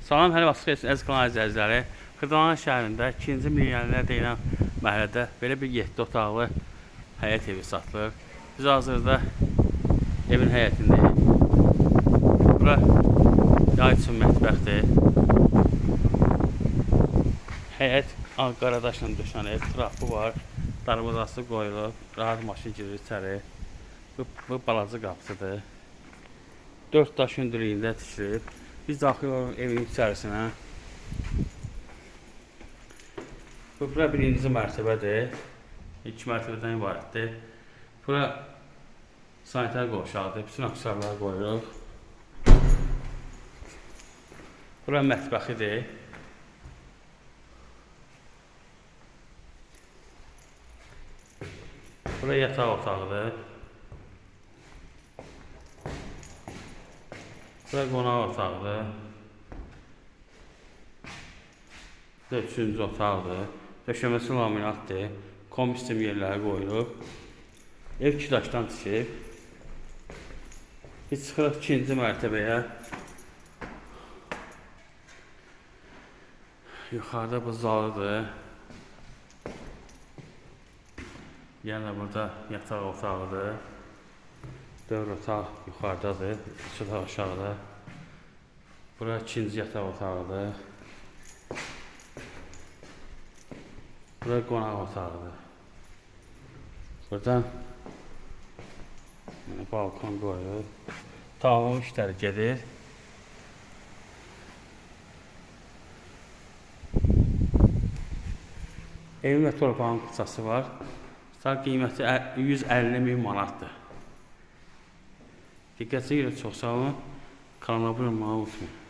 Salam, hər vaxt xeyirsiz əziz kanal izləyiciləri. Xırdalan şəhərində 2-ci milyonlər deyilən məhəllədə belə bir 7 otaqlı həyət evi satılır. Biz hazırda evin həyətindəyik. Bura yay üçün mətbəxdir. Həyət qaradaşla döşənib, trapı var, darvazası qoyulub, rahat maşın girir içəri. Bu balaca qapısıdır. 4 daş hündürlüyündə tikilib. Biz daxil oluruq evin içərisinə. Bura birinci mərtəbədir. 2 mərtəbədən ibarətdir. Bura sanitar qovşağıdır. Bütün aksarları qoyuruq. Bura mətbəxidir. Bura yataq otağıdır. Bura qonaq otağıdır. Bura 3-cü otaqdır. Döşəməsi laminatdır. Komistim yerləri qoyulub. Ev 2 daşdan tikib. Biz çıxırıq 2-ci mərtəbəyə. Yuxarıda bu zalıdır. Yəni burada yataq otağıdır. 4 otaq yuxarıdadır, 3 otaq aşağıda. Bura 2-ci yataq otağıdır. Bura qonaq otağıdır. Buradan balkon qoyulur. Tavan işləri gedir. Evin və torpağın qıçası var. Qiyməti 150.000 manatdır. Diqqətinizi görə çox sağ olun. Kanalıma abunə olmayı unutmayın.